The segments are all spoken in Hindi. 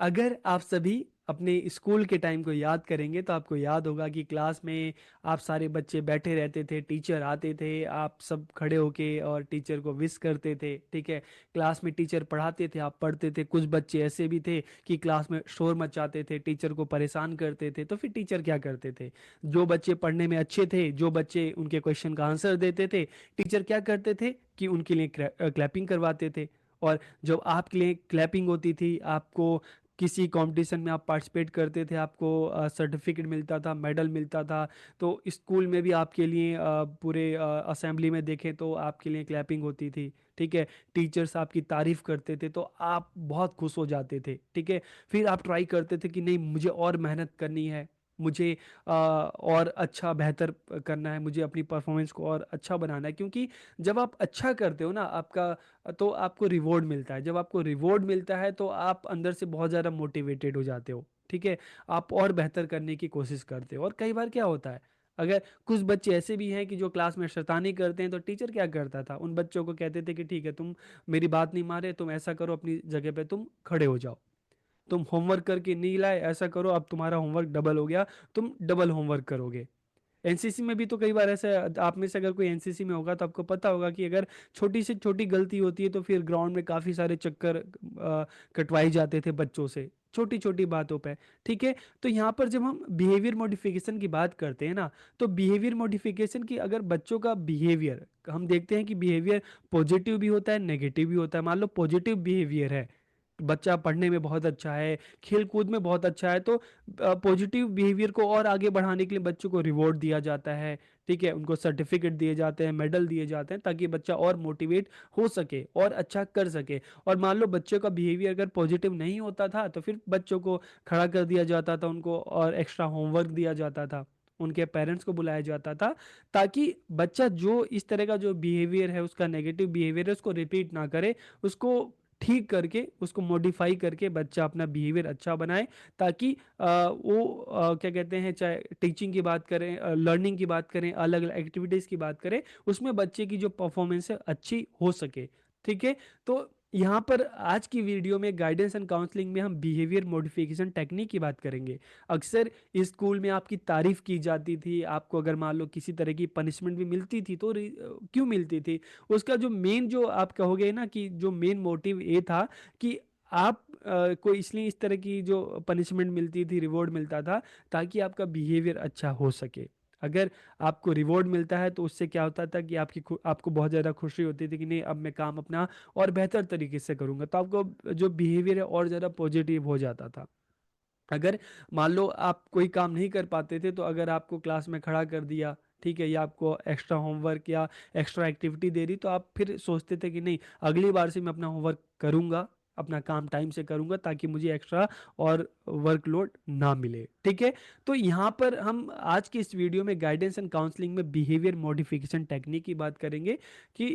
अगर आप सभी अपने स्कूल के टाइम को याद करेंगे तो आपको याद होगा कि क्लास में आप सारे बच्चे बैठे रहते थे, टीचर आते थे, आप सब खड़े होके और टीचर को विश करते थे। ठीक है, क्लास में टीचर पढ़ाते थे, आप पढ़ते थे। कुछ बच्चे ऐसे भी थे कि क्लास में शोर मचाते थे, टीचर को परेशान करते थे। तो फिर टीचर क्या करते थे? जो बच्चे पढ़ने में अच्छे थे, जो बच्चे उनके क्वेश्चन का आंसर देते थे, टीचर क्या करते थे कि उनके लिए क्लैपिंग करवाते थे। और जब आपके लिए क्लैपिंग होती थी, आपको किसी कंपटीशन में आप पार्टिसिपेट करते थे, आपको सर्टिफिकेट मिलता था, मेडल मिलता था। तो स्कूल में भी आपके लिए पूरे असेंबली में देखें तो आपके लिए क्लैपिंग होती थी। ठीक है, टीचर्स आपकी तारीफ करते थे तो आप बहुत खुश हो जाते थे। ठीक है, फिर आप ट्राई करते थे कि नहीं, मुझे और मेहनत करनी है, मुझे और अच्छा बेहतर करना है, मुझे अपनी परफॉर्मेंस को और अच्छा बनाना है। क्योंकि जब आप अच्छा करते हो ना, आपका तो आपको रिवॉर्ड मिलता है। जब आपको रिवॉर्ड मिलता है तो आप अंदर से बहुत ज़्यादा मोटिवेटेड हो जाते हो। ठीक है, आप और बेहतर करने की कोशिश करते हो। और कई बार क्या होता है, अगर कुछ बच्चे ऐसे भी हैं कि जो क्लास में शैतानी करते हैं, तो टीचर क्या करता था, उन बच्चों को कहते थे कि ठीक है, तुम मेरी बात नहीं मान रहे, तुम ऐसा करो, अपनी जगह पे तुम खड़े हो जाओ। तुम होमवर्क करके नहीं लाए, ऐसा करो, अब तुम्हारा होमवर्क डबल हो गया, तुम डबल होमवर्क करोगे। एनसीसी में भी तो कई बार ऐसा है, आप में से अगर कोई एनसीसी में होगा तो आपको पता होगा कि अगर छोटी से छोटी गलती होती है तो फिर ग्राउंड में काफी सारे चक्कर कटवाए जाते थे बच्चों से, छोटी छोटी बातों पे। ठीक है, तो यहाँ पर जब हम बिहेवियर मॉडिफिकेशन की बात करते हैं ना, तो बिहेवियर मॉडिफिकेशन की अगर बच्चों का बिहेवियर हम देखते हैं कि बिहेवियर पॉजिटिव भी होता है, नेगेटिव भी होता है। मान लो पॉजिटिव बिहेवियर है, बच्चा पढ़ने में बहुत अच्छा है, खेल कूद में बहुत अच्छा है, तो पॉजिटिव बिहेवियर को और आगे बढ़ाने के लिए बच्चों को रिवॉर्ड दिया जाता है। ठीक है, उनको सर्टिफिकेट दिए जाते हैं, मेडल दिए जाते हैं, ताकि बच्चा और मोटिवेट हो सके और अच्छा कर सके। और मान लो बच्चों का बिहेवियर अगर पॉजिटिव नहीं होता था तो फिर बच्चों को खड़ा कर दिया जाता था, उनको और एक्स्ट्रा होमवर्क दिया जाता था, उनके पेरेंट्स को बुलाया जाता था, ताकि बच्चा जो इस तरह का जो बिहेवियर है, उसका नेगेटिव बिहेवियर है, उसको रिपीट ना करे, उसको ठीक करके, उसको मॉडिफाई करके बच्चा अपना बिहेवियर अच्छा बनाए। ताकि वो क्या कहते हैं, चाहे टीचिंग की बात करें, लर्निंग की बात करें, अलग अलग एक्टिविटीज़ की बात करें, उसमें बच्चे की जो परफॉर्मेंस है अच्छी हो सके। ठीक है, तो यहाँ पर आज की वीडियो में गाइडेंस एंड काउंसलिंग में हम बिहेवियर मॉडिफिकेशन टेक्निक की बात करेंगे। अक्सर स्कूल में आपकी तारीफ की जाती थी, आपको अगर मान लो किसी तरह की पनिशमेंट भी मिलती थी तो क्यों मिलती थी? उसका जो मेन, जो आप कहोगे ना कि जो मेन मोटिव ये था कि आप को इसलिए इस तरह की जो पनिशमेंट मिलती थी, रिवॉर्ड मिलता था, ताकि आपका बिहेवियर अच्छा हो सके। अगर आपको रिवॉर्ड मिलता है तो उससे क्या होता था कि आपको बहुत ज़्यादा खुशी होती थी कि नहीं, अब मैं काम अपना और बेहतर तरीके से करूंगा, तो आपको जो बिहेवियर है और ज़्यादा पॉजिटिव हो जाता था। अगर मान लो आप कोई काम नहीं कर पाते थे, तो अगर आपको क्लास में खड़ा कर दिया, ठीक है, या आपको एक्स्ट्रा होमवर्क या एक्स्ट्रा एक्टिविटी दे दी, तो आप फिर सोचते थे कि नहीं, अगली बार से मैं अपना होमवर्क करूंगा, अपना काम टाइम से करूंगा, ताकि मुझे एक्स्ट्रा और वर्कलोड ना मिले। ठीक है, तो यहाँ पर हम आज की इस वीडियो में गाइडेंस एंड काउंसलिंग में बिहेवियर मॉडिफिकेशन टेक्निक की बात करेंगे कि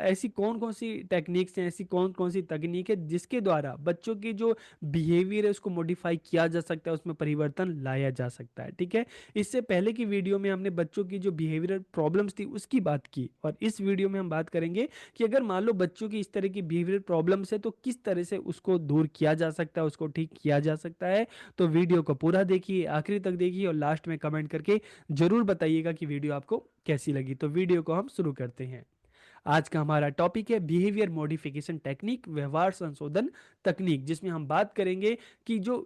ऐसी कौन कौन सी टेक्निक्स हैं, ऐसी कौन कौन सी तकनीक है जिसके द्वारा बच्चों की जो बिहेवियर है उसको मॉडिफाई किया जा सकता है, उसमें परिवर्तन लाया जा सकता है। ठीक है, इससे पहले की वीडियो में हमने बच्चों की जो बिहेवियरल प्रॉब्लम्स थी उसकी बात की, और इस वीडियो में हम बात करेंगे कि अगर मान लो बच्चों की इस तरह की बिहेवियरल प्रॉब्लम्स है तो किस तरह से उसको दूर किया जा सकता है, उसको ठीक किया जा सकता है। तो वीडियो को पूरा देखिए, आखिरी तक देखिए, और लास्ट में कमेंट करके जरूर बताइएगा कि वीडियो आपको कैसी लगी। तो वीडियो को हम शुरू करते हैं। आज का हमारा टॉपिक है बिहेवियर मॉडिफिकेशन टेक्निक, व्यवहार संशोधन तकनीक, जिसमें हम बात करेंगे कि जो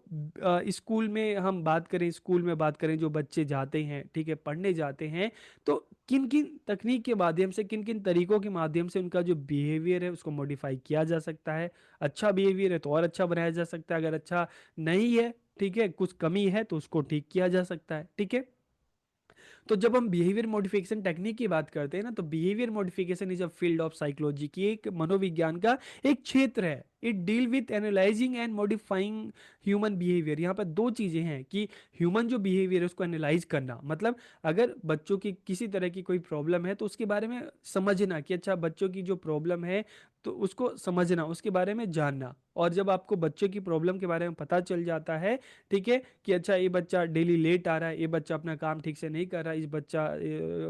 स्कूल में हम बात करें, स्कूल में बात करें, जो बच्चे जाते हैं, ठीक है, पढ़ने जाते हैं, तो किन किन तकनीक के माध्यम से, किन किन तरीकों के माध्यम से उनका जो बिहेवियर है उसको मॉडिफाई किया जा सकता है। अच्छा बिहेवियर है तो और अच्छा बनाया जा सकता है, अगर अच्छा नहीं है, ठीक है, कुछ कमी है, तो उसको ठीक किया जा सकता है। ठीक है, तो जब हम बिहेवियर मॉडिफिकेशन टेक्निक की बात करते हैं ना, तो behaviour modification is a field of psychology की, एक मनोविज्ञान का एक क्षेत्र है। It deal with analysing and modifying human behaviour. यहाँ पर दो चीजें हैं कि ह्यूमन जो बिहेवियर है उसको एनालाइज करना, मतलब अगर बच्चों की किसी तरह की कोई प्रॉब्लम है तो उसके बारे में समझना कि अच्छा, बच्चों की जो प्रॉब्लम है तो उसको समझना, उसके बारे में जानना। और जब आपको बच्चे की प्रॉब्लम के बारे में पता चल जाता है, ठीक है, कि अच्छा ये बच्चा डेली लेट आ रहा है, ये बच्चा अपना काम ठीक से नहीं कर रहा है, इस बच्चा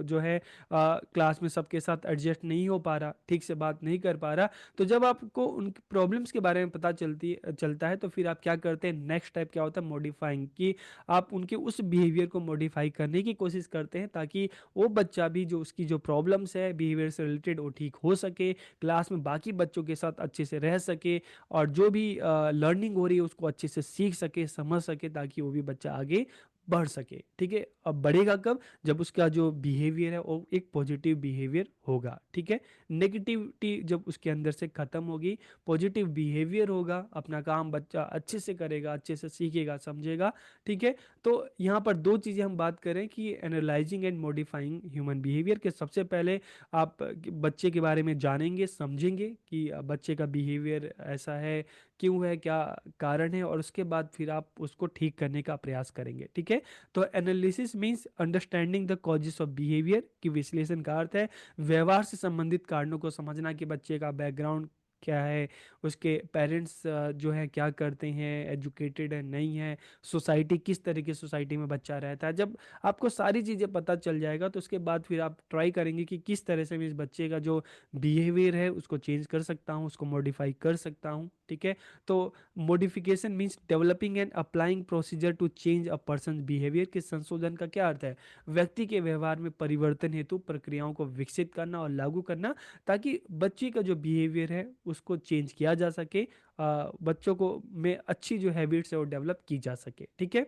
जो है क्लास में सबके साथ एडजस्ट नहीं हो पा रहा, ठीक से बात नहीं कर पा रहा, तो जब आपको उनकी प्रॉब्लम्स के बारे में पता चलता है, तो फिर आप क्या करते हैं, नेक्स्ट स्टेप क्या होता है, मॉडिफाइंग, कि आप उनके उस बिहेवियर को मॉडिफाई करने की कोशिश करते हैं, ताकि वो बच्चा भी जो उसकी जो प्रॉब्लम्स है बिहेवियर से रिलेटेड वो ठीक हो सके, क्लास में बाकी बच्चों के साथ अच्छे से रह सके, और जो भी लर्निंग हो रही है उसको अच्छे से सीख सके, समझ सके, ताकि वो भी बच्चा आगे बढ़ सके। ठीक है, अब बढ़ेगा कब, जब उसका जो बिहेवियर है वो एक पॉजिटिव बिहेवियर होगा। ठीक है, नेगेटिविटी जब उसके अंदर से खत्म होगी, पॉजिटिव बिहेवियर होगा, अपना काम बच्चा अच्छे से करेगा, अच्छे से सीखेगा, समझेगा। ठीक है, तो यहाँ पर दो चीज़ें हम बात करें कि analysing and modifying human behaviour के, सबसे पहले आप बच्चे के बारे में जानेंगे, समझेंगे कि बच्चे का बिहेवियर ऐसा है, क्यों है, क्या कारण है, और उसके बाद फिर आप उसको ठीक करने का प्रयास करेंगे। ठीक है, तो analysis means understanding the causes of behaviour, कि विश्लेषण का अर्थ है व्यवहार से संबंधित कारणों को समझना, कि बच्चे का बैकग्राउंड क्या है, उसके पेरेंट्स जो है क्या करते हैं, एजुकेटेड है नहीं है, सोसाइटी किस तरह की सोसाइटी में बच्चा रहता है। जब आपको सारी चीज़ें पता चल जाएगा, तो उसके बाद फिर आप ट्राई करेंगे कि किस तरह से मैं इस बच्चे का जो बिहेवियर है उसको चेंज कर सकता हूँ, उसको मॉडिफाई कर सकता हूँ। ठीक है, तो modification means developing and applying procedure to change a person behaviour, के संशोधन का क्या अर्थ है, व्यक्ति के व्यवहार में परिवर्तन हेतु प्रक्रियाओं को विकसित करना और लागू करना, ताकि बच्चे का जो बिहेवियर है उसको चेंज किया जा सके, बच्चों को में अच्छी जो हैबिट्स है वो डेवलप की जा सके। ठीक है,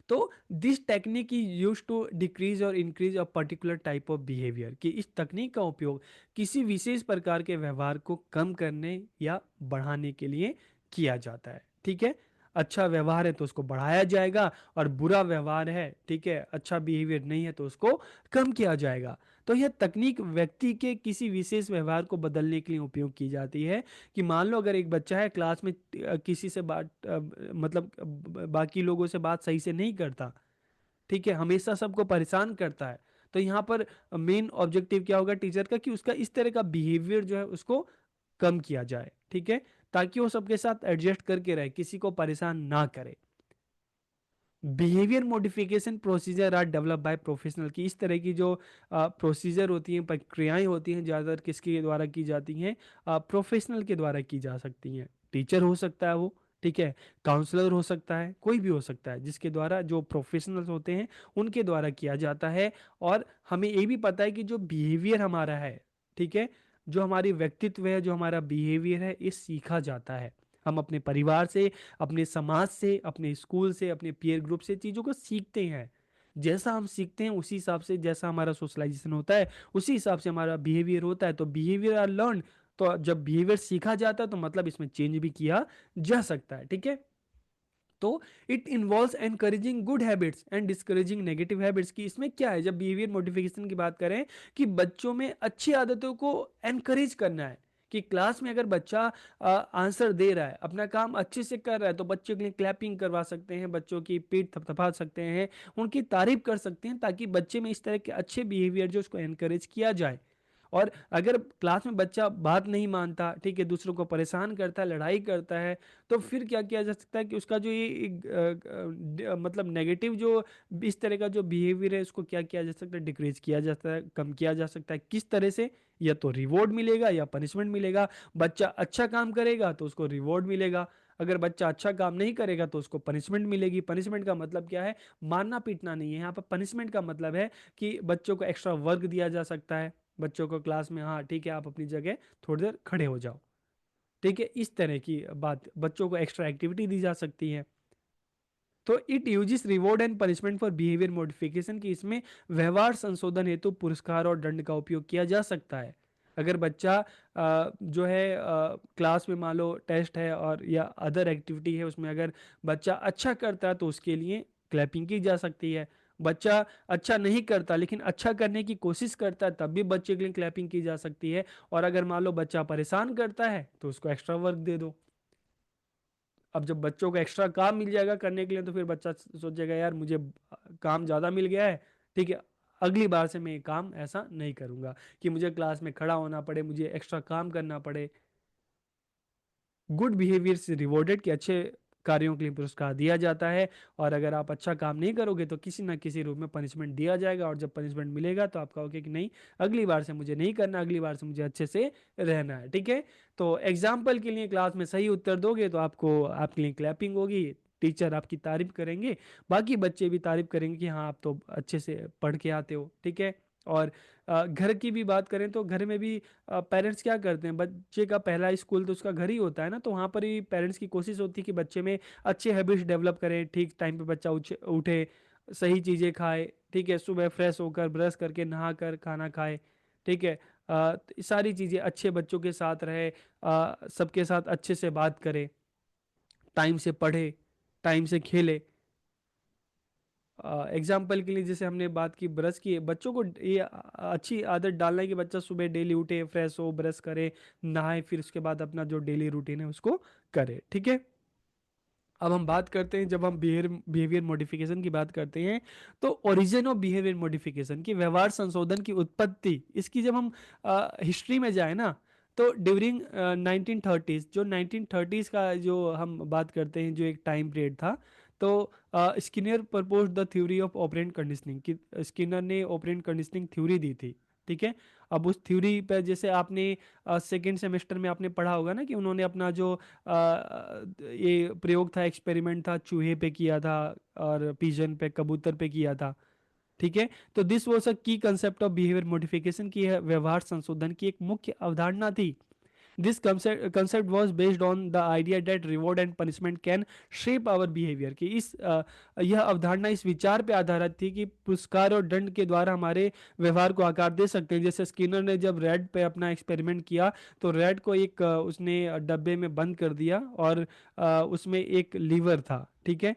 तो this technique is use to decrease और increase a particular type of behaviour, कि इस तकनीक का उपयोग किसी विशेष प्रकार के व्यवहार को कम करने या बढ़ाने के लिए किया जाता है। ठीक है, अच्छा व्यवहार है तो उसको बढ़ाया जाएगा, और बुरा व्यवहार है, ठीक है, अच्छा बिहेवियर नहीं है तो उसको कम किया जाएगा। तो यह तकनीक व्यक्ति के किसी विशेष व्यवहार को बदलने के लिए उपयोग की जाती है, कि मान लो अगर एक बच्चा है क्लास में किसी से बात मतलब बाकी लोगों से बात सही से नहीं करता, ठीक है, हमेशा सबको परेशान करता है, तो यहाँ पर मेन ऑब्जेक्टिव क्या होगा टीचर का, कि उसका इस तरह का बिहेवियर जो है उसको कम किया जाए। ठीक है, ताकि वो सबके साथ एडजस्ट करके रहे, किसी को परेशान ना करे। Behaviour modification procedure are develop by professional, की इस तरह की जो प्रोसीजर होती हैं, प्रक्रियाएं होती हैं, ज़्यादातर किसके द्वारा की जाती हैं, प्रोफेशनल के द्वारा की जा सकती हैं। टीचर हो सकता है वो, ठीक है, काउंसलर हो सकता है, कोई भी हो सकता है, जिसके द्वारा, जो प्रोफेशनल्स होते हैं उनके द्वारा किया जाता है। और हमें ये भी पता है कि जो बिहेवियर हमारा है, ठीक है, जो हमारी व्यक्तित्व है, जो हमारा बिहेवियर है, ये सीखा जाता है। हम अपने परिवार से, अपने समाज से, अपने स्कूल से, अपने पीयर ग्रुप से चीज़ों को सीखते हैं। जैसा हम सीखते हैं उसी हिसाब से, जैसा हमारा सोशलाइजेशन होता है उसी हिसाब से हमारा बिहेवियर होता है। तो बिहेवियर आर लर्न, तो जब बिहेवियर सीखा जाता है तो मतलब इसमें चेंज भी किया जा सकता है। ठीक है, तो it involves encouraging good habits and discouraging negative habits, की इसमें क्या है, जब बिहेवियर मॉडिफिकेशन की बात करें, कि बच्चों में अच्छी आदतों को एनकरेज करना है, कि क्लास में अगर बच्चा आंसर दे रहा है, अपना काम अच्छे से कर रहा है, तो बच्चों के लिए क्लैपिंग करवा सकते हैं, बच्चों की पीठ थपथपा सकते हैं, उनकी तारीफ कर सकते हैं, ताकि बच्चे में इस तरह के अच्छे बिहेवियर जो उसको एनकरेज किया जाए। और अगर क्लास में बच्चा बात नहीं मानता, ठीक है, दूसरों को परेशान करता है, लड़ाई करता है, तो फिर क्या किया जा सकता है, कि उसका जो ये मतलब नेगेटिव जो इस तरह का जो बिहेवियर है उसको क्या किया जा सकता है, डिक्रीज किया जा सकता है, कम किया जा सकता है। किस तरह से, या तो रिवॉर्ड मिलेगा या पनिशमेंट मिलेगा। बच्चा अच्छा काम करेगा तो उसको रिवॉर्ड मिलेगा, अगर बच्चा अच्छा काम नहीं करेगा तो उसको पनिशमेंट मिलेगी। पनिशमेंट का मतलब क्या है, मारना पीटना नहीं है यहाँ पर। पनिशमेंट का मतलब है कि बच्चों को एक्स्ट्रा वर्क दिया जा सकता है, बच्चों को क्लास में, हाँ ठीक है आप अपनी जगह थोड़ी देर खड़े हो जाओ, ठीक है, इस तरह की बात, बच्चों को एक्स्ट्रा एक्टिविटी दी जा सकती है। तो it uses reward and punishment for behaviour modification, की इसमें व्यवहार संशोधन हेतु पुरस्कार और दंड का उपयोग किया जा सकता है। अगर बच्चा जो है क्लास में मान लो टेस्ट है और या अदर एक्टिविटी है, उसमें अगर बच्चा अच्छा करता है तो उसके लिए क्लैपिंग की जा सकती है। बच्चा अच्छा नहीं करता लेकिन अच्छा करने की कोशिश करता है, तब भी बच्चे के लिए क्लैपिंग की जा सकती है। और अगर मान लो बच्चा परेशान करता है तो उसको एक्स्ट्रा वर्क दे दो। अब जब बच्चों को एक्स्ट्रा काम मिल जाएगा करने के लिए, तो फिर बच्चा सोचेगा यार मुझे काम ज़्यादा मिल गया है, ठीक है, अगली बार से मैं ये काम ऐसा नहीं करूंगा कि मुझे क्लास में खड़ा होना पड़े, मुझे एक्स्ट्रा काम करना पड़े। गुड बिहेवियर से रिवॉर्डेड, कि अच्छे कार्यों के लिए पुरस्कार दिया जाता है, और अगर आप अच्छा काम नहीं करोगे तो किसी ना किसी रूप में पनिशमेंट दिया जाएगा, और जब पनिशमेंट मिलेगा तो आप कहोगे कि नहीं, अगली बार से मुझे नहीं करना, अगली बार से मुझे अच्छे से रहना है। ठीक है, तो एग्जाम्पल के लिए क्लास में सही उत्तर दोगे तो आपको, आपके लिए क्लैपिंग होगी, टीचर आपकी तारीफ करेंगे, बाकी बच्चे भी तारीफ करेंगे कि हाँ आप तो अच्छे से पढ़ के आते हो। ठीक है, और घर की भी बात करें तो घर में भी पेरेंट्स क्या करते हैं, बच्चे का पहला स्कूल तो उसका घर ही होता है ना, तो वहाँ पर ही पेरेंट्स की कोशिश होती है कि बच्चे में अच्छे हैबिट्स डेवलप करें, ठीक टाइम पे बच्चा उठे, सही चीज़ें खाए, ठीक है, सुबह फ्रेश होकर ब्रश करके नहा कर खाना खाए। ठीक है, तो सारी चीज़ें, अच्छे बच्चों के साथ रहे, सबके साथ अच्छे से बात करे, टाइम से पढ़े, टाइम से खेले। एग्जाम्पल के लिए जैसे हमने बात की ब्रश की, बच्चों को ये अच्छी आदत डालना है कि बच्चा सुबह डेली उठे, फ्रेश हो, ब्रश करे, नहाए, फिर उसके बाद अपना जो डेली रूटीन है उसको करे। ठीक है, अब हम बात करते हैं, जब हम बिहेवियर मॉडिफिकेशन की बात करते हैं, तो ओरिजिन ऑफ बिहेवियर मॉडिफिकेशन की, व्यवहार संशोधन की उत्पत्ति, इसकी जब हम हिस्ट्री में जाए ना, तो ड्यूरिंग 1930s, जो 1930s का जो हम बात करते हैं, जो एक टाइम पीरियड था, तो Skinner propose the theory of operant conditioning, कि स्किनर ने ऑपरेंट कंडीशनिंग थ्योरी दी थी। ठीक है, अब उस थ्योरी पर, जैसे आपने सेकेंड सेमेस्टर में आपने पढ़ा होगा ना, कि उन्होंने अपना जो ये प्रयोग था, एक्सपेरिमेंट था, चूहे पे किया था, और पिजन पे, कबूतर पे किया था। ठीक है, तो दिस वाज अ की कंसेप्ट ऑफ बिहेवियर मॉडिफिकेशन, की है व्यवहार संशोधन की एक मुख्य अवधारणा थी। This concept was based on the idea that reward and punishment can shape our behavior, कि यह अवधारणा इस विचार पे आधारित थी कि पुरस्कार और दंड के द्वारा हमारे व्यवहार को आकार दे सकते हैं। जैसे स्किनर ने जब रेड पे अपना एक्सपेरिमेंट किया, तो रेड को एक उसने डब्बे में बंद कर दिया, और उसमें एक लीवर था। ठीक है,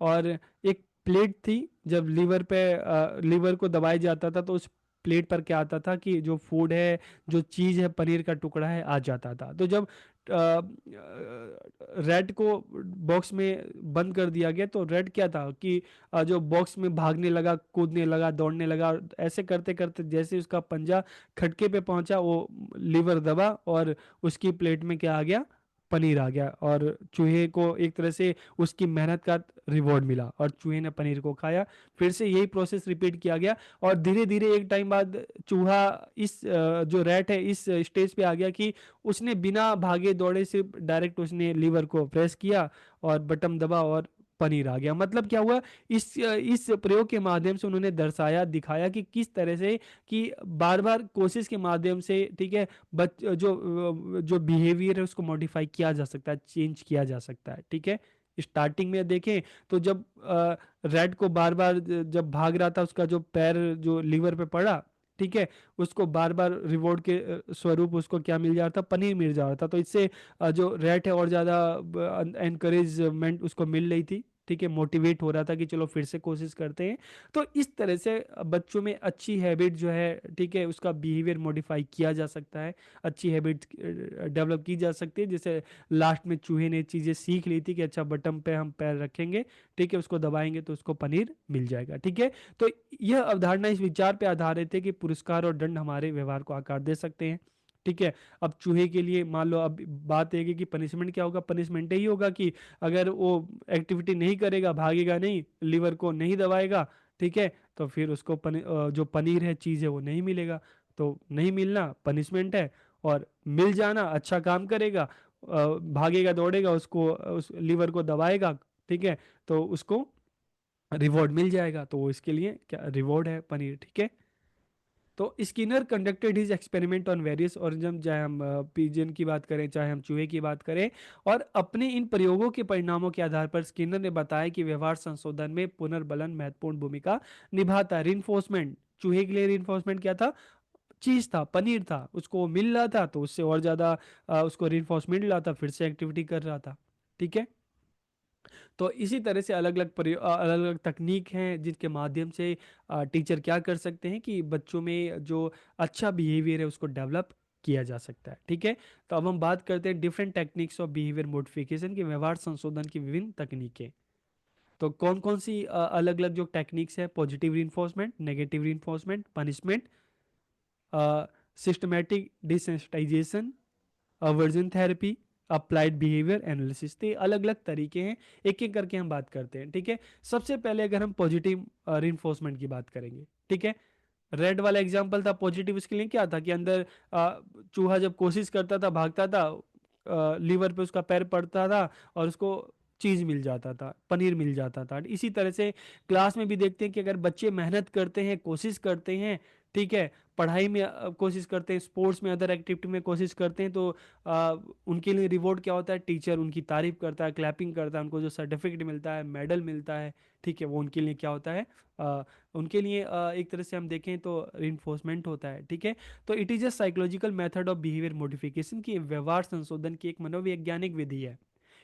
और एक प्लेट थी, जब लीवर को दबाया जाता था तो उस प्लेट पर क्या आता था कि जो फूड है, जो चीज़ है, पनीर का टुकड़ा है, आ जाता था। तो जब रेड को बॉक्स में बंद कर दिया गया, तो रेड क्या था कि जो बॉक्स में भागने लगा, कूदने लगा, दौड़ने लगा, और ऐसे करते करते जैसे उसका पंजा खटके पे पहुंचा, वो लीवर दबा, और उसकी प्लेट में क्या आ गया, पनीर आ गया, और चूहे को एक तरह से उसकी मेहनत का रिवॉर्ड मिला, और चूहे ने पनीर को खाया। फिर से यही प्रोसेस रिपीट किया गया, और धीरे धीरे एक टाइम बाद चूहा, जो रैट है, इस स्टेज पे आ गया कि उसने बिना भागे दौड़े सिर्फ डायरेक्ट उसने लीवर को प्रेस किया, और बटन दबा, और पनीर आ गया। मतलब क्या हुआ, इस प्रयोग के माध्यम से उन्होंने दर्शाया, दिखाया कि किस तरह से, कि बार बार कोशिश के माध्यम से, ठीक है, जो बिहेवियर है उसको मॉडिफाई किया जा सकता है, चेंज किया जा सकता है। ठीक है, स्टार्टिंग में देखें तो जब रेड को बार बार जब भाग रहा था, उसका जो पैर जो लीवर पे पड़ा, ठीक है, उसको बार बार रिवॉर्ड के स्वरूप उसको क्या मिल जा रहा था, पनीर मिल जा रहा था। तो इससे जो रेट है और ज़्यादा एनकरेजमेंट उसको मिल रही थी। ठीक है, मोटिवेट हो रहा था कि चलो फिर से कोशिश करते हैं। तो इस तरह से बच्चों में अच्छी हैबिट जो है, ठीक है, उसका बिहेवियर मॉडिफाई किया जा सकता है, अच्छी हैबिट डेवलप की जा सकती है। जैसे लास्ट में चूहे ने चीज़ें सीख ली थी कि अच्छा, बटन पे हम पैर रखेंगे, ठीक है, उसको दबाएंगे तो उसको पनीर मिल जाएगा। ठीक है, तो यह अवधारणा इस विचार पे आधारित है कि पुरस्कार और दंड हमारे व्यवहार को आकार दे सकते हैं। ठीक है, अब चूहे के लिए मान लो, अब बात है कि पनिशमेंट क्या होगा, पनिशमेंट यही होगा कि अगर वो एक्टिविटी नहीं करेगा, भागेगा नहीं, लीवर को नहीं दबाएगा, ठीक है, तो फिर उसको जो पनीर है, चीज़ है, वो नहीं मिलेगा। तो नहीं मिलना पनिशमेंट है, और मिल जाना अच्छा काम करेगा, भागेगा दौड़ेगा, उसको उस लीवर को दबाएगा, ठीक है, तो उसको रिवॉर्ड मिल जाएगा। तो वो इसके लिए क्या रिवॉर्ड है, पनीर। ठीक है, तो Skinner conducted his experiment on various organism, चाहे हम पिजन की बात करें, चाहे हम चूहे की बात करें, और अपने इन प्रयोगों के परिणामों के आधार पर स्किनर ने बताया कि व्यवहार संशोधन में पुनर्बलन महत्वपूर्ण भूमिका निभाता है। रिइंफोर्समेंट, चूहे के लिए रिइंफोर्समेंट क्या था, चीज था, पनीर था, उसको मिल रहा था, तो उससे और ज्यादा उसको रिइंफोर्समेंट मिल रहा था, फिर से एक्टिविटी कर रहा था। ठीक है, तो इसी तरह से अलग अलग अलग अलग तकनीक हैं जिनके माध्यम से टीचर क्या कर सकते हैं कि बच्चों में जो अच्छा बिहेवियर है उसको डेवलप किया जा सकता है। ठीक है, तो अब हम बात करते हैं different techniques of behaviour modification की, व्यवहार संशोधन की विभिन्न तकनीकें। तो कौन कौन सी अलग अलग जो टेक्निक्स है, positive reinforcement, negative reinforcement, punishment, systematic desensitization, aversion therapy, applied behaviour analysis. तो ये अलग अलग तरीके हैं, एक एक करके हम बात करते हैं, ठीक है। सबसे पहले अगर हम पॉजिटिव रीइंफोर्समेंट की बात करेंगे, ठीक है। रेड वाला एग्जांपल था पॉजिटिव, इसके लिए क्या था कि अंदर चूहा जब कोशिश करता था, भागता था, लीवर पे उसका पैर पड़ता था और उसको चीज मिल जाता था, पनीर मिल जाता था। इसी तरह से क्लास में भी देखते हैं कि अगर बच्चे मेहनत करते हैं, कोशिश करते हैं, ठीक है, पढ़ाई में कोशिश करते हैं, स्पोर्ट्स में, अदर एक्टिविटी में कोशिश करते हैं, तो आ, उनके लिए रिवॉर्ड क्या होता है, टीचर उनकी तारीफ करता है, क्लैपिंग करता है, उनको जो सर्टिफिकेट मिलता है, मेडल मिलता है, ठीक है, वो उनके लिए क्या होता है, उनके लिए एक तरह से हम देखें तो रिइंफोर्समेंट होता है, ठीक है। तो it is a psychological method of behaviour modification की व्यवहार संशोधन की एक मनोवैज्ञानिक विधि है।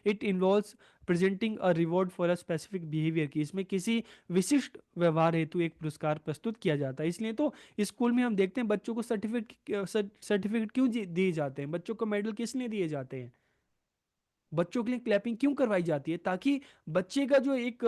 It involves presenting a reward for a specific behaviour की, इसमें किसी विशिष्ट व्यवहार हेतु एक पुरस्कार प्रस्तुत किया जाता है। इसलिए तो स्कूल में हम देखते हैं बच्चों को सर्टिफिकेट क्यों दिए जाते हैं, बच्चों को मेडल किस लिए दिए जाते हैं, बच्चों के लिए क्लैपिंग क्यों करवाई जाती है, ताकि बच्चे का जो एक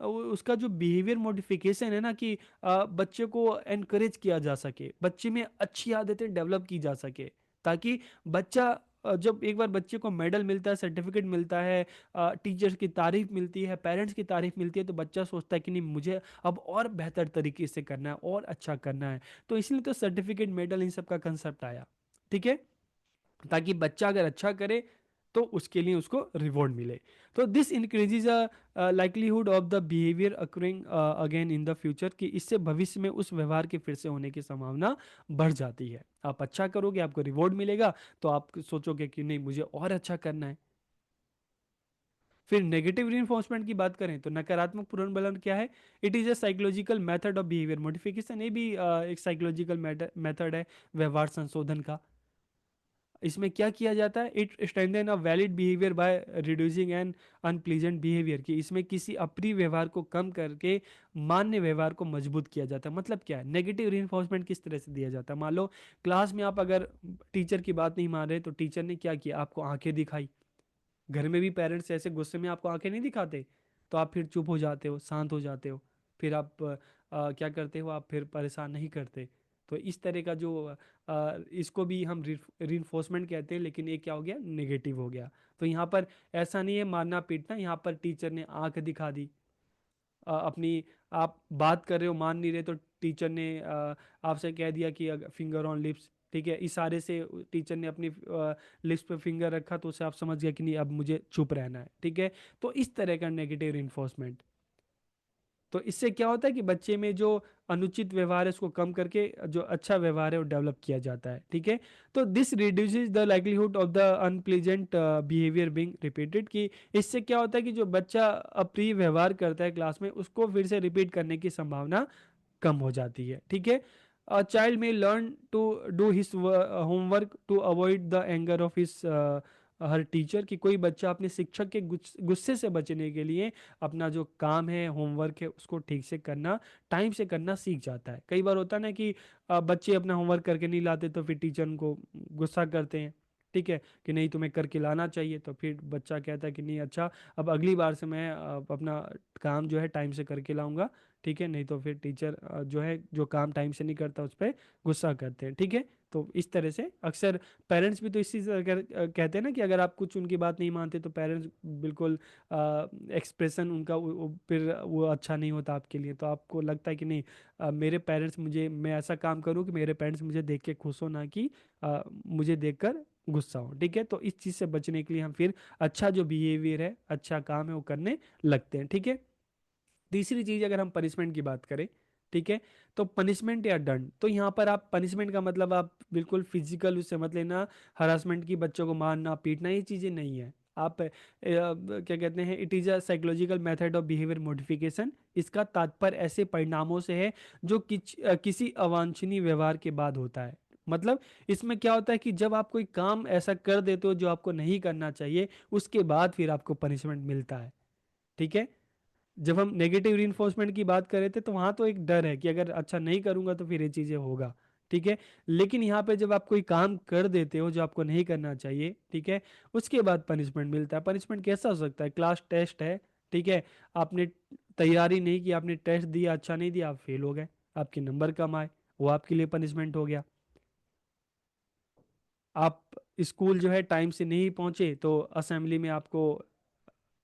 उसका जो बिहेवियर मॉडिफिकेशन है ना, कि बच्चे को एनकरेज किया जा सके, बच्चे में अच्छी आदतें डेवलप की जा सके, ताकि बच्चा जब एक बार बच्चे को मेडल मिलता है, सर्टिफिकेट मिलता है, टीचर्स की तारीफ मिलती है, पेरेंट्स की तारीफ मिलती है, तो बच्चा सोचता है कि नहीं, मुझे अब और बेहतर तरीके से करना है और अच्छा करना है। तो इसलिए तो सर्टिफिकेट, मेडल, इन सब का कंसेप्ट आया, ठीक है, ताकि बच्चा अगर अच्छा करे तो उसके लिए उसको रिवॉर्ड मिले। तो this increases a likelihood of the behaviour occurring again in the future, कि इससे भविष्य में उस व्यवहार के फिर से होने की संभावना बढ़ जाती है। आप अच्छा करोगे, आपको रिवॉर्ड मिलेगा, तो आप सोचोगे कि नहीं, मुझे और अच्छा करना है। फिर नेगेटिव रीइंफोर्समेंट की बात करें तो नकारात्मक पुनर्बलन क्या है, it is a psychological method of behaviour modification. ये भी एक साइकोलॉजिकल मेथड है व्यवहार संशोधन का। इसमें क्या किया जाता है, it strengthen a valid behaviour by reducing an unpleasant behaviour, की इसमें किसी अप्रिय व्यवहार को कम करके मान्य व्यवहार को मजबूत किया जाता है। मतलब क्या है, नेगेटिव रिइंफोर्समेंट किस तरह से दिया जाता है, मान लो क्लास में आप अगर टीचर की बात नहीं मान रहे, तो टीचर ने क्या किया, आपको आंखें दिखाई। घर में भी पेरेंट्स ऐसे गुस्से में आपको आंखें नहीं दिखाते, तो आप फिर चुप हो जाते हो, शांत हो जाते हो, फिर आप क्या करते हो, आप फिर परेशान नहीं करते। तो इस तरह का जो इसको भी हम रिइंफोर्समेंट कहते हैं, लेकिन ये क्या हो गया, नेगेटिव हो गया। तो यहाँ पर ऐसा नहीं है मारना पीटना, यहाँ पर टीचर ने आंख दिखा दी, अपनी, आप बात कर रहे हो मान नहीं रहे, तो टीचर ने आपसे कह दिया कि फिंगर ऑन लिप्स, ठीक है, इशारे से टीचर ने अपनी लिप्स पे फिंगर रखा, तो उसे आप समझ गया कि नहीं, अब मुझे चुप रहना है, ठीक है। तो इस तरह का नेगेटिव रिइंफोर्समेंट, तो इससे क्या होता है कि बच्चे में जो अनुचित व्यवहार है उसको कम करके जो अच्छा व्यवहार है वो डेवलप किया जाता है, ठीक है। तो this reduces the likelihood of the unpleasant behaviour being repeated, कि इससे क्या होता है कि जो बच्चा अप्रिय व्यवहार करता है क्लास में, उसको फिर से रिपीट करने की संभावना कम हो जाती है, ठीक है। A child may learn to do his homework to avoid the anger of his her teacher, कि कोई बच्चा अपने शिक्षक के गुस्से से बचने के लिए अपना जो काम है, होमवर्क है, उसको ठीक से करना, टाइम से करना सीख जाता है। कई बार होता है ना कि बच्चे अपना होमवर्क करके नहीं लाते, तो फिर टीचर उनको गुस्सा करते हैं, ठीक है, कि नहीं, तुम्हें करके लाना चाहिए। तो फिर बच्चा कहता है कि नहीं, अच्छा, अब अगली बार से मैं अपना काम जो है टाइम से करके लाऊंगा, ठीक है, नहीं तो फिर टीचर जो है, जो काम टाइम से नहीं करता उस पर गुस्सा करते हैं, ठीक है। तो इस तरह से अक्सर पेरेंट्स भी तो इसी से अगर कहते हैं ना कि अगर आप कुछ उनकी बात नहीं मानते, तो पेरेंट्स बिल्कुल एक्सप्रेशन उनका फिर वो अच्छा नहीं होता आपके लिए। तो आपको लगता है कि नहीं, मेरे पेरेंट्स मुझे, मैं ऐसा काम करूँ कि मेरे पेरेंट्स मुझे देख के खुश हो, ना कि मुझे देखकर गुस्सा हो, ठीक है। तो इस चीज़ से बचने के लिए हम फिर अच्छा जो बिहेवियर है, अच्छा काम है, वो करने लगते हैं, ठीक है। तीसरी चीज अगर हम पनिशमेंट की बात करें, ठीक है, तो पनिशमेंट या दंड, तो यहाँ पर आप पनिशमेंट का मतलब आप बिल्कुल फिजिकल उससे मत लेना, हरासमेंट की, बच्चों को मारना पीटना, ये चीजें नहीं है। आप क्या कहते हैं, it is a psychological method of behaviour modification, इसका तात्पर्य ऐसे परिणामों से है जो किसी अवांछनीय व्यवहार के बाद होता है। मतलब इसमें क्या होता है कि जब आप कोई काम ऐसा कर देते हो जो आपको नहीं करना चाहिए, उसके बाद फिर आपको पनिशमेंट मिलता है, ठीक है। जब हम नेगेटिव रिइंफोर्समेंट की बात कर रहे थे, तो वहां तो एक डर है कि अगर अच्छा नहीं करूंगा तो फिर ये चीजें होगा, ठीक है। लेकिन यहाँ पे जब आप कोई काम कर देते हो जो आपको नहीं करना चाहिए, ठीक है, उसके बाद पनिशमेंट मिलता है। पनिशमेंट कैसा हो सकता है, क्लास टेस्ट है, ठीक है। आपने तैयारी नहीं की, आपने टेस्ट दिया, अच्छा नहीं दिया, आप फेल हो गए, आपके नंबर कम आए, वो आपके लिए पनिशमेंट हो गया। आप स्कूल जो है टाइम से नहीं पहुंचे तो असेंबली में आपको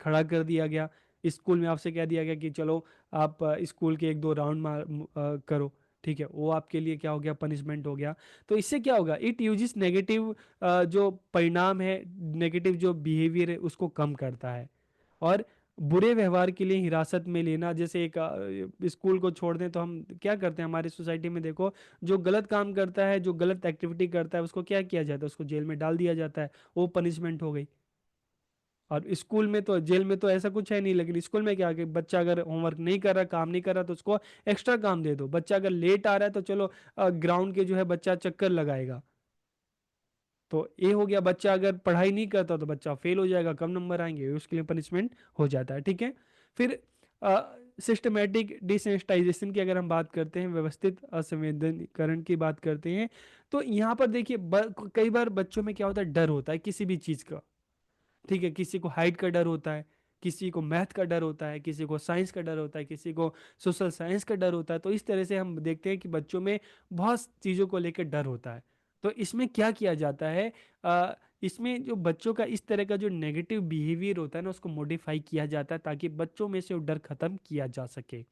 खड़ा कर दिया गया। स्कूल में आपसे कह दिया गया कि चलो आप स्कूल के एक दो राउंड करो, ठीक है, वो आपके लिए क्या हो गया, पनिशमेंट हो गया। तो इससे क्या होगा, इट यूजिस नेगेटिव जो परिणाम है, नेगेटिव जो बिहेवियर है उसको कम करता है। और बुरे व्यवहार के लिए हिरासत में लेना, जैसे एक स्कूल को छोड़ दें तो हम क्या करते हैं हमारी सोसाइटी में, देखो, जो गलत काम करता है, जो गलत एक्टिविटी करता है, उसको क्या किया जाता है, उसको जेल में डाल दिया जाता है, वो पनिशमेंट हो गई। और स्कूल में तो, जेल में तो ऐसा कुछ है नहीं, लेकिन स्कूल में क्या कि बच्चा अगर होमवर्क नहीं कर रहा, काम नहीं कर रहा, तो उसको एक्स्ट्रा काम दे दो। बच्चा अगर लेट आ रहा है तो चलो ग्राउंड के जो है बच्चा चक्कर लगाएगा। तो ये हो गया, बच्चा अगर पढ़ाई नहीं करता तो बच्चा फेल हो जाएगा, कम नंबर आएंगे, उसके लिए पनिशमेंट हो जाता है, ठीक है। फिर सिस्टमेटिक डिसेंसिटाइजेशन की अगर हम बात करते हैं, व्यवस्थित असंवेदनीकरण की बात करते हैं, तो यहाँ पर देखिए कई बार बच्चों में क्या होता है, डर होता है किसी भी चीज़ का, ठीक है। किसी को हाइट का डर होता है, किसी को मैथ का डर होता है, किसी को साइंस का डर होता है, किसी को सोशल साइंस का डर होता है। तो इस तरह से हम देखते हैं कि बच्चों में बहुत चीज़ों को लेकर डर होता है। तो इसमें क्या किया जाता है, इसमें जो बच्चों का इस तरह का जो नेगेटिव बिहेवियर होता है ना, उसको मॉडिफाई किया जाता है ताकि बच्चों में से वो डर खत्म किया जा सके।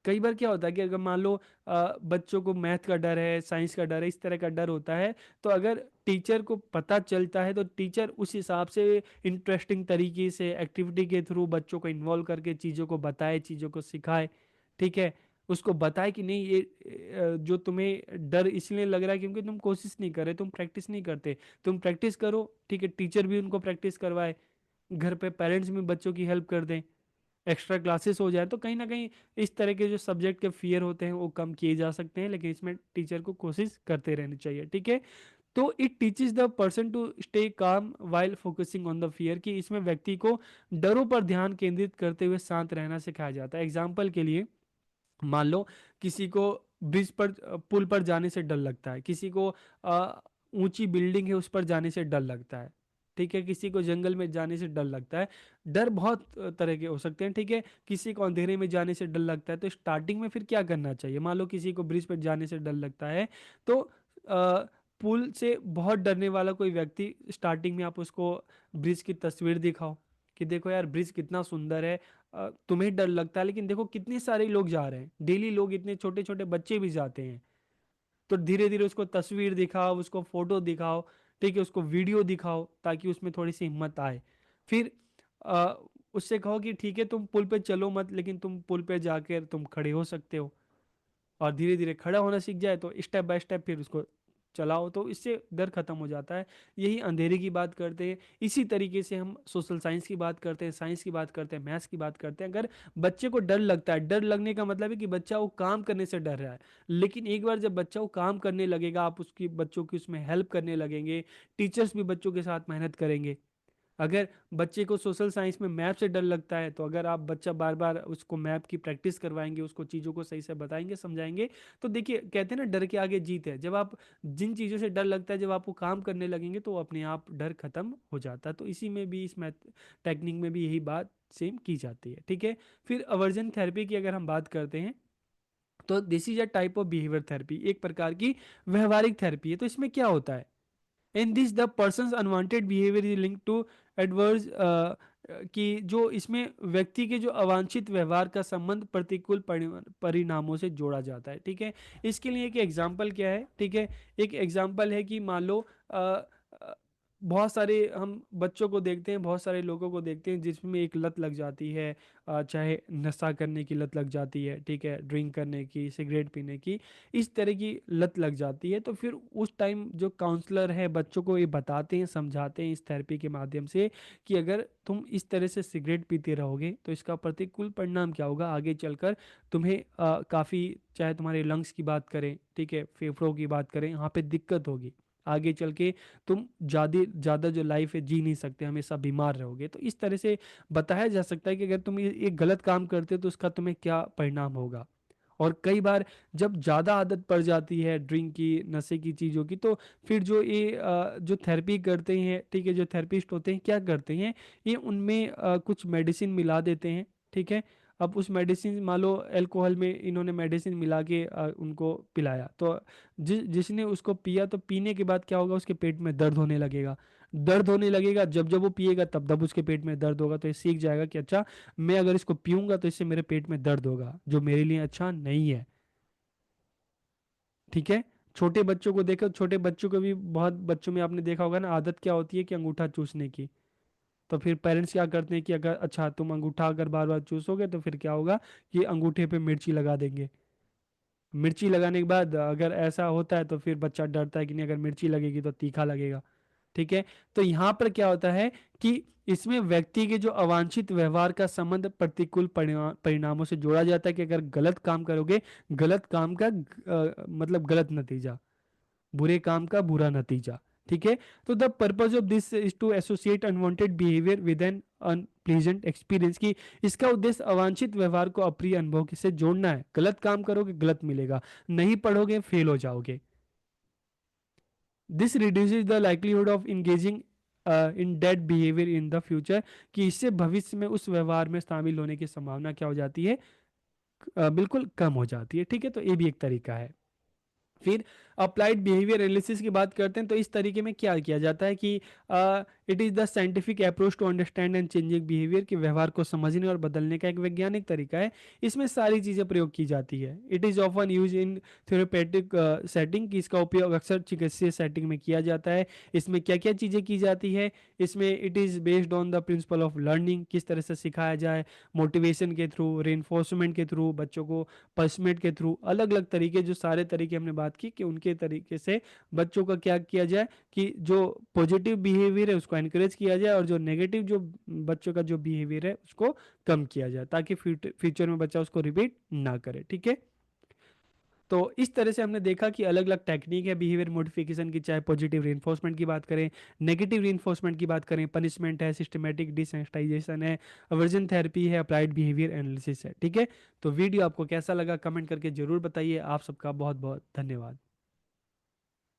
कई बार क्या होता है कि अगर मान लो बच्चों को मैथ का डर है, साइंस का डर है, इस तरह का डर होता है, तो अगर टीचर को पता चलता है तो टीचर उस हिसाब से इंटरेस्टिंग तरीके से एक्टिविटी के थ्रू बच्चों को इन्वॉल्व करके चीज़ों को बताए, चीज़ों को सिखाए, ठीक है। उसको बताए कि नहीं, ये जो तुम्हें डर इसलिए लग रहा है क्योंकि तुम कोशिश नहीं कर रहे, तुम प्रैक्टिस नहीं करते, तुम प्रैक्टिस करो, ठीक है। टीचर भी उनको प्रैक्टिस करवाए, घर पे पेरेंट्स भी बच्चों की हेल्प कर दें, एक्स्ट्रा क्लासेस हो जाए, तो कहीं ना कहीं इस तरह के जो सब्जेक्ट के फियर होते हैं वो कम किए जा सकते हैं, लेकिन इसमें टीचर को कोशिश करते रहनी चाहिए, ठीक है। तो it teaches the person to stay calm while focusing on the fear, कि इसमें व्यक्ति को डरों पर ध्यान केंद्रित करते हुए शांत रहना सिखाया जाता है। एग्जाम्पल के लिए, मान लो किसी को ब्रिज पर, पुल पर जाने से डर लगता है, किसी को ऊंची बिल्डिंग है उस पर जाने से डर लगता है, ठीक है, किसी को जंगल में जाने से डर लगता है। डर बहुत तरह के हो सकते हैं, ठीक है। किसी को अंधेरे में जाने से डर लगता है, तो स्टार्टिंग में फिर क्या करना चाहिए, मान लो किसी को ब्रिज पर जाने से डर लगता है, तो पुल से बहुत डरने वाला कोई व्यक्ति, स्टार्टिंग में आप उसको ब्रिज की तस्वीर दिखाओ कि देखो यार ब्रिज कितना सुंदर है, तुम्हें डर लगता है लेकिन देखो कितने सारे लोग जा रहे हैं, डेली लोग, इतने छोटे छोटे बच्चे भी जाते हैं। तो धीरे धीरे उसको तस्वीर दिखाओ, उसको फोटो दिखाओ, ठीक है, उसको वीडियो दिखाओ ताकि उसमें थोड़ी सी हिम्मत आए। फिर आ, उससे कहो कि ठीक है तुम पुल पे चलो मत, लेकिन तुम पुल पे जाकर तुम खड़े हो सकते हो, और धीरे धीरे खड़ा होना सीख जाए तो स्टेप बाय स्टेप फिर उसको चलाओ, तो इससे डर खत्म हो जाता है। यही अंधेरे की बात करते हैं, इसी तरीके से हम सोशल साइंस की बात करते हैं, साइंस की बात करते हैं, मैथ्स की बात करते हैं। अगर बच्चे को डर लगता है, डर लगने का मतलब है कि बच्चा वो काम करने से डर रहा है, लेकिन एक बार जब बच्चा वो काम करने लगेगा, आप उसकी बच्चों की उसमें हेल्प करने लगेंगे, टीचर्स भी बच्चों के साथ मेहनत करेंगे। अगर बच्चे को सोशल साइंस में मैप से डर लगता है, तो अगर आप बच्चा बार बार उसको मैप की प्रैक्टिस करवाएंगे, उसको चीज़ों को सही से बताएंगे, समझाएंगे, तो देखिए कहते हैं ना, डर के आगे जीत है। जब आप जिन चीज़ों से डर लगता है, जब आप वो काम करने लगेंगे तो अपने आप डर खत्म हो जाता है। तो इसी में भी, इस मैथ टेक्निक में भी यही बात सेम की जाती है, ठीक है। फिर अवर्जन थेरेपी की अगर हम बात करते हैं, तो this is a type of behaviour therapy, एक प्रकार की व्यवहारिक थेरेपी है। तो इसमें क्या होता है, in this the person's unwanted behaviour is link to adverse, कि जो इसमें व्यक्ति के जो अवांछित व्यवहार का संबंध प्रतिकूल परिणामों से जोड़ा जाता है, ठीक है। इसके लिए एक एग्जांपल क्या है, ठीक है, एक एग्जांपल है कि मान लो अ, बहुत सारे हम बच्चों को देखते हैं, बहुत सारे लोगों को देखते हैं जिसमें एक लत लग जाती है, चाहे नशा करने की लत लग जाती है, ठीक है, ड्रिंक करने की, सिगरेट पीने की, इस तरह की लत लग जाती है। तो फिर उस टाइम जो काउंसलर है बच्चों को ये बताते हैं, समझाते हैं इस थेरेपी के माध्यम से कि अगर तुम इस तरह से सिगरेट पीते रहोगे तो इसका प्रतिकूल परिणाम क्या होगा, आगे चलकर तुम्हें काफ़ी, चाहे तुम्हारे लंग्स की बात करें, ठीक है, फेफड़ों की बात करें, यहाँ पे दिक्कत होगी, आगे चल के तुम ज़्यादा ज़्यादा जो लाइफ है जी नहीं सकते, हमेशा बीमार रहोगे। तो इस तरह से बताया जा सकता है कि अगर तुम ये गलत काम करते हो तो उसका तुम्हें क्या परिणाम होगा। और कई बार जब ज़्यादा आदत पड़ जाती है ड्रिंक की, नशे की चीज़ों की, तो फिर जो ये जो थेरेपी करते हैं, ठीक है, जो थेरेपिस्ट होते हैं क्या करते हैं, ये उनमें कुछ मेडिसिन मिला देते हैं, ठीक है। अब उस मेडिसिन, मान लो अल्कोहल में इन्होंने मेडिसिन मिला के उनको पिलाया, तो जिसने उसको पिया, तो पीने के बाद क्या होगा, उसके पेट में दर्द होने लगेगा। दर्द होने लगेगा, जब जब वो पिएगा तब तब उसके पेट में दर्द होगा, तो ये सीख जाएगा कि अच्छा, मैं अगर इसको पीऊंगा तो इससे मेरे पेट में दर्द होगा, जो मेरे लिए अच्छा नहीं है, ठीक है। छोटे बच्चों को देखो, छोटे बच्चों को भी, बहुत बच्चों में आपने देखा होगा ना, आदत क्या होती है कि अंगूठा चूसने की। तो फिर पेरेंट्स क्या करते हैं कि अगर अच्छा तुम अंगूठा अगर बार बार चूसोगे तो फिर क्या होगा कि अंगूठे पे मिर्ची लगा देंगे। मिर्ची लगाने के बाद अगर ऐसा होता है तो फिर बच्चा डरता है कि नहीं, अगर मिर्ची लगेगी तो तीखा लगेगा, ठीक है। तो यहाँ पर क्या होता है कि इसमें व्यक्ति के जो अवांछित व्यवहार का संबंध प्रतिकूल परिणामों से जोड़ा जाता है, कि अगर गलत काम करोगे, गलत काम का मतलब गलत नतीजा, बुरे काम का बुरा नतीजा, ठीक है। तो the purpose of this is to associate unwanted behaviour with an unpleasant experience, की इसका उद्देश्य अवांछित व्यवहार को अप्रिय अनुभव से जोड़ना है। गलत काम करोगे गलत मिलेगा, नहीं पढ़ोगे फेल हो जाओगे। This reduces the likelihood of engaging in dead behaviour in the future, कि इससे भविष्य में उस व्यवहार में शामिल होने की संभावना क्या हो जाती है, बिल्कुल कम हो जाती है, ठीक है। तो ये भी एक तरीका है। फिर अप्लाइड बिहेवियर एनालिसिस की बात करते हैं, तो इस तरीके में क्या किया जाता है कि it is the scientific approach to understand and changing behaviour, के व्यवहार को समझने और बदलने का एक वैज्ञानिक तरीका है। इसमें सारी चीज़ें प्रयोग की जाती है। It is often use in therapeutic setting, की इसका उपयोग अक्सर चिकित्सीय सेटिंग में किया जाता है। इसमें क्या क्या चीज़ें की जाती है, इसमें it is based on the principle of learning, किस तरह से सिखाया जाए, मोटिवेशन के थ्रू, रेनफोर्समेंट के थ्रू, बच्चों को पनिशमेंट के थ्रू, अलग अलग तरीके, जो सारे तरीके हमने बात की कि उनके तरीके से बच्चों का क्या किया जाए, कि जो पॉजिटिव बिहेवियर है उसको एनकरेज किया जाए, और जो नेगेटिव, जो बच्चों का जो बिहेवियर है उसको कम किया जाए, ताकि फ्यूचर में बच्चा उसको रिपीट ना करे, ठीक है। तो इस तरह से हमने देखा कि अलग अलग टेक्निक है बिहेवियर मॉडिफिकेशन की, चाहे पॉजिटिव रिइंफोर्समेंट की बात करें, नेगेटिव रिइंफोर्समेंट की बात करें, पनिशमेंट है, सिस्टमेटिक डिसेंसिटाइजेशन है, अवर्जन थेरेपी है, अप्लाइड बिहेवियर एनालिसिस है, ठीक है। तो वीडियो आपको कैसा लगा कमेंट करके जरूर बताइए। आप सबका बहुत बहुत धन्यवाद।